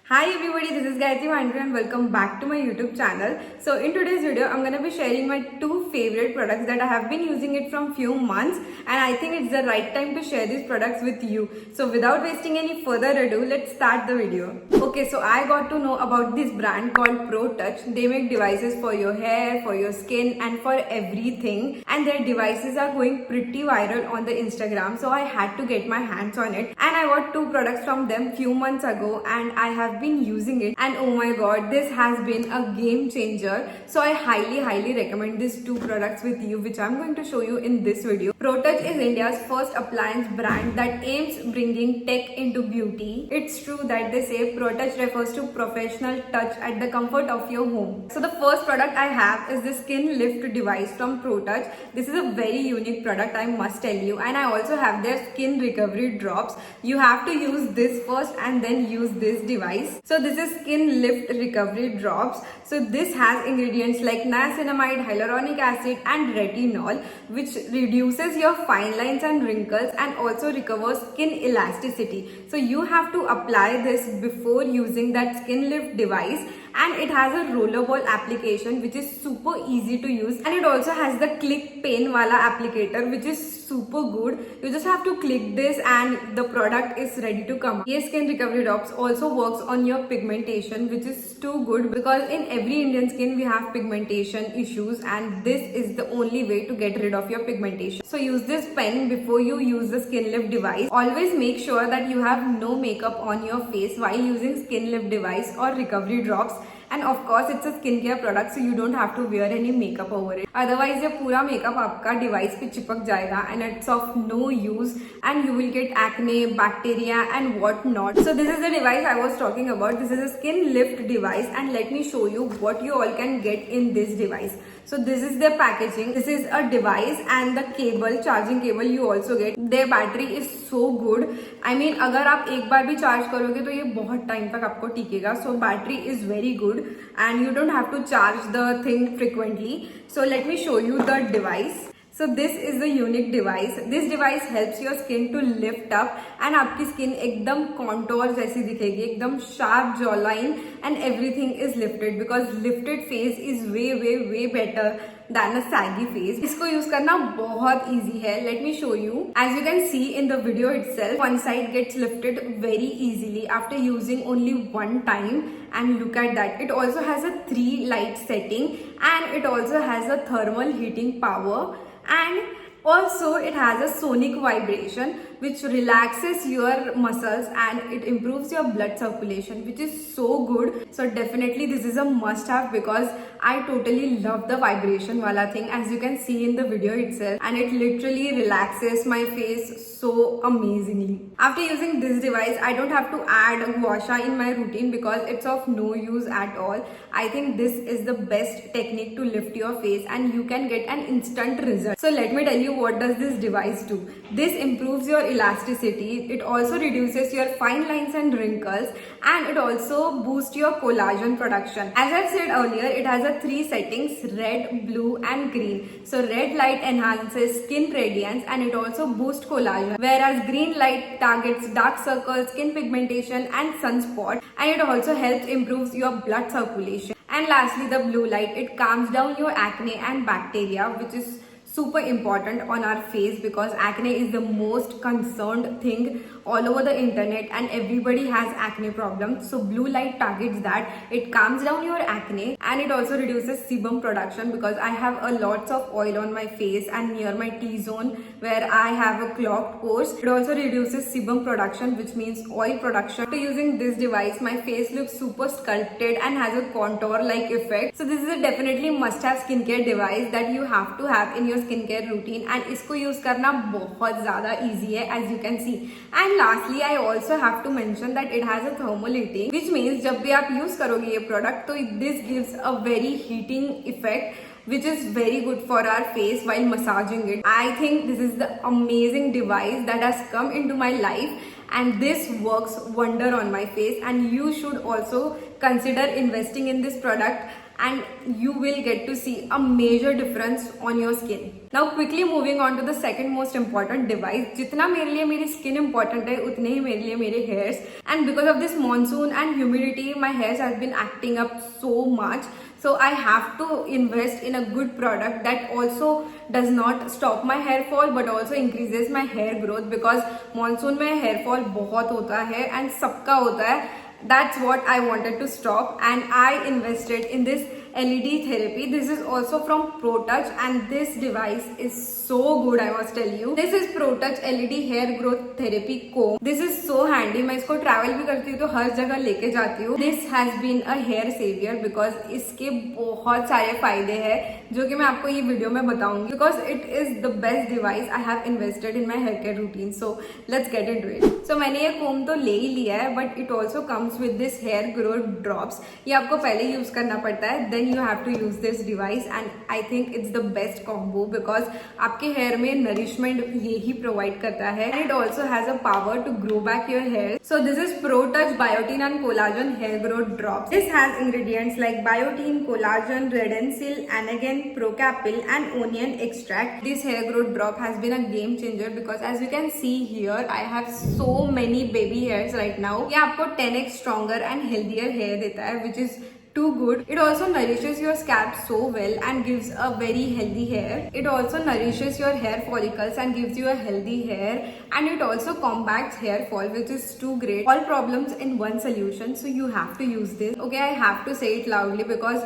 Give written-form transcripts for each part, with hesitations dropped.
Hi everybody, this is Gayatri Mandre and welcome back to my YouTube channel. So in today's video, I'm gonna be sharing my two favorite products that I have been using it from few months, and I think it's the right time to share these products with you. So without wasting any further ado, let's start the video. Okay, so I got to know about this brand called ProTouch. They make devices for your hair, for your skin and for everything, and their devices are going pretty viral on the Instagram. So I had to get my hands on it, and I got two products from them few months ago, and I have been using it, and oh my god, this has been a game changer. So I highly recommend these two products with you, which I'm going to show you in this video. ProTouch is India's first appliance brand that aims bringing tech into beauty. It's true that they say ProTouch refers to professional touch at the comfort of your home. So the first product I have is the Skin Lift device from ProTouch. This is a very unique product, I must tell you, and I also have their skin recovery drops. You have to use this first and then use this device. So this is Skin Lift Recovery Drops. So this has ingredients like niacinamide, hyaluronic acid and retinol, which reduces your fine lines and wrinkles and also recovers skin elasticity. So you have to apply this before using that Skin Lift device, and it has a rollerball application which is super easy to use, and it also has the click pen wala applicator which is super good. You just have to click this and the product is ready to come. Yes, Skin Recovery Drops also works on your pigmentation, which is too good because in every Indian skin we have pigmentation issues, and this is the only way to get rid of your pigmentation. So use this pen before you use the Skin Lift device. Always make sure that you have no makeup on your face while using Skin Lift device or recovery drops. And of course it's a skincare product, so you don't have to wear any makeup over it. Otherwise your pura makeup आपका device पे चिपक जाएगा and it's of no use, and you will get acne, bacteria and what not. So this is the device I was talking about. This is a Skin Lift device, and let me show you what you all can get in this device. So this is their packaging. This is a device and the cable, charging cable you also get. Their battery is so good. I mean, अगर आप एक बार भी charge करोगे तो ये बहुत time तक आपको टिकेगा. So battery is very good and you don't have to charge the thing frequently. So let me show you the device. So this is the unique device. This device helps your skin to lift up, and आपकी skin एकदम contour जैसी दिखेगी, एकदम sharp jawline and everything is lifted, because lifted face is way better than a saggy face. इसको use करना बहुत easy है. Let me show you. As you can see in the video itself, one side gets lifted very easily after using only one time, and look at that. It also has a 3 light setting, and it also has a thermal heating power, and also it has a sonic vibration which relaxes your muscles and it improves your blood circulation, which is so good. So definitely this is a must have, because I totally love the vibration wala thing, as you can see in the video itself, and it literally relaxes my face so amazingly. After using this device, I don't have to add gua sha in my routine because it's of no use at all. I think this is the best technique to lift your face, and you can get an instant result. So let me tell you what does this device do. This improves your elasticity. It also reduces your fine lines and wrinkles, and it also boosts your collagen production. As I've said earlier, it has a 3 settings: red, blue and green. So red light enhances skin radiance and it also boosts collagen, whereas green light targets dark circles, skin pigmentation and sunspot, and it also helps improves your blood circulation. And lastly, the blue light, it calms down your acne and bacteria, which is super important on our face, because acne is the most concerned thing all over the internet and everybody has acne problems. So blue light targets that. It calms down your acne and it also reduces sebum production, because I have a lots of oil on my face and near my T-zone where I have a clogged pores. It also reduces sebum production, which means oil production. After using this device, my face looks super sculpted and has a contour like effect. So this is a definitely must have skincare device that you have to have in your skincare routine, and इसको use करना बहुत ज़्यादा easy है, as you can see. And lastly, I also have to mention that it has a thermal heating, which means जब भी आप use करोगे ये product, तो this gives a very heating effect, which is very good for our face while massaging it. I think this is the amazing device that has come into my life, and this works wonder on my face, and you should also consider investing in this product. and you will get to see a major difference on your skin. Now quickly moving on to the second most important device. जितना मेरे लिए मेरी skin important है उतने ही मेरे लिए मेरे hairs, and because of this monsoon and humidity my hairs has been acting up so much. So I have to invest in a good product that also does not stop my hair fall but also increases my hair growth, because monsoon में hair fall बहुत होता है and सबका होता है. That's what I wanted to stop, and I invested in this LED therapy. This is also from ProTouch and this device is so good, I must tell you. This is ProTouch LED hair growth therapy comb. This is so handy. मैं इसको travel भी करती हूँ तो हर जगह लेके जाती हूँ. This has been a hair savior because इसके बहुत सारे फायदे हैं जो कि मैं आपको ये वीडियो में बताऊंगी, because it is the best device I have invested in my hair care routine. So let's get into it. So मैंने ये comb तो ले ही लिया है, but it also comes with this hair growth drops. ये आपको पहले यूज करना पड़ता है, then you have to use this device, and I think it's the best combo because आपके hair में nourishment ये ही provide करता है, and it also has a power to grow back your hair. So this is ProTouch Biotin and Collagen hair growth drops. This has ingredients like biotin, collagen, redensil, anagen, procapil and onion extract. This hair growth drop has been a game changer because as you can see here I have so many baby hairs right now. ये आपको 10x stronger and healthier hair देता है, which is too good. It also nourishes your scalp so well and gives a very healthy hair. It also nourishes your hair follicles and gives you a healthy hair, and it also combats hair fall, which is too great. All problems in one solution, so you have to use this. Okay, I have to say it loudly because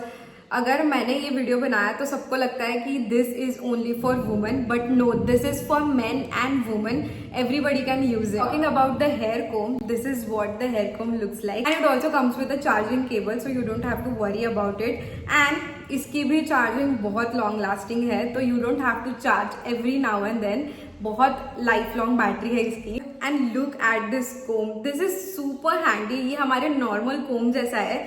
अगर मैंने ये video बनाया तो सबको लगता है कि this is only for women, but no, this is for men and women. Everybody can use it. Talking about the hair comb, this is what the hair comb looks like, and it also comes with a charging cable, so you don't have to worry about it. And इसकी भी charging बहुत long lasting है, तो you don't have to charge every now and then. बहुत lifelong battery है इसकी. And look at this comb, this is super handy. ये हमारे नॉर्मल कोम जैसा है,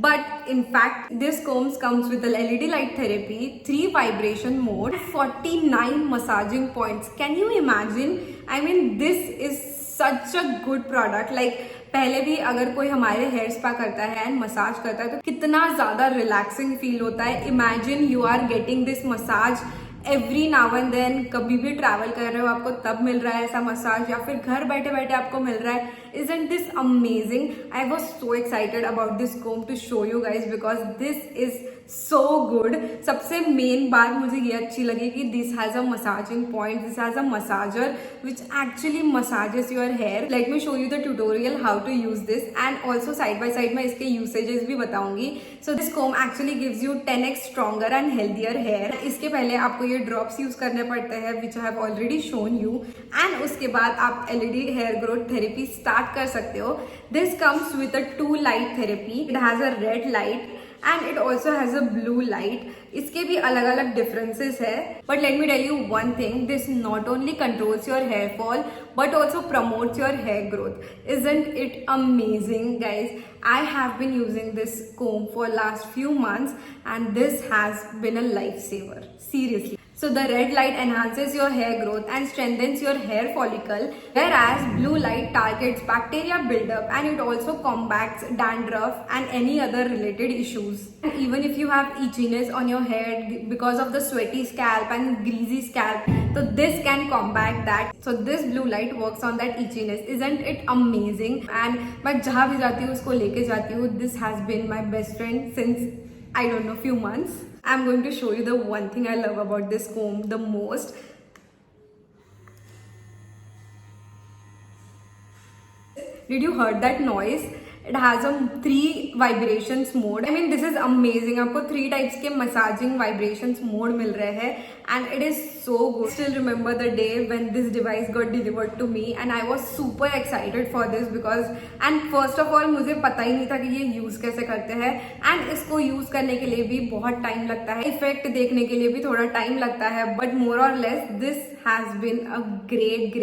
but in fact this combs comes with the LED light therapy, 3 vibration mode, 49 massaging points. Can you imagine? I mean this is such a good product. Like पहले भी अगर कोई हमारे hair spa करता है एंड मसाज करता है तो कितना ज्यादा रिलैक्सिंग फील होता है. Imagine you are getting this massage every now and then. कभी भी ट्रैवल कर रहे हो आपको तब मिल रहा है ऐसा मसाज, या फिर घर बैठे बैठे आपको मिल रहा है. Isn't this amazing? I was so excited about this comb to show you guys because this is so good. सबसे मेन बात मुझे ये अच्छी लगी कि this has a massaging point, this has a massager which actually massages your hair. Let me show you the tutorial how to use this, and also side by side मैं इसके usages भी बताऊंगी. So this comb actually gives you 10x stronger and healthier hair. इसके पहले आपको ये drops use करने पड़ते हैं which I have already shown you, and उसके बाद आप LED hair growth therapy start कर सकते हो. This comes with a 2 light therapy. It has a red light and it also has a blue light. इसके भी अलग अलग differences है. But let me tell you one thing, this not only controls your hair fall but also promotes your hair growth. Isn't it amazing, guys? I have been using this comb for last few months and this has been a lifesaver. Seriously. So the red light enhances your hair growth and strengthens your hair follicle, whereas blue light targets bacteria buildup and it also combats dandruff and any other related issues. And even if you have itchiness on your head because of the sweaty scalp and greasy scalp, so this can combat that. So this blue light works on that itchiness. Isn't it amazing? And मैं जहाँ भी जाती हूँ उसको लेके जाती हूँ. This has been my best friend since I don't know few months. I'm going to show you the one thing I love about this comb the most. Did you heard that noise? It has a 3 vibrations mode. I mean this is amazing. आपको 3 types के massaging vibrations mode मिल रहे हैं and it is so good. Still remember the day when this device got delivered to me and I was super excited for this because and first of all मुझे पता ही नहीं था कि ये use कैसे करते हैं and इसको use करने के लिए भी बहुत time लगता है. Effect देखने के लिए भी थोड़ा time लगता है, but more or less this has been a great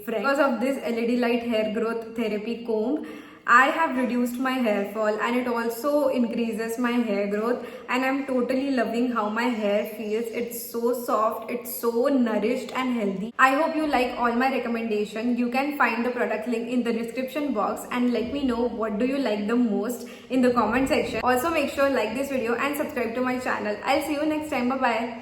friend because of this LED light hair growth therapy comb. I have reduced my hair fall and it also increases my hair growth, and I'm totally loving how my hair feels. It's so soft, it's so nourished and healthy. I hope you like all my recommendation. You can find the product link in the description box and let me know what do you like the most in the comment section. Also make sure like this video and subscribe to my channel. I'll see you next time. Bye bye.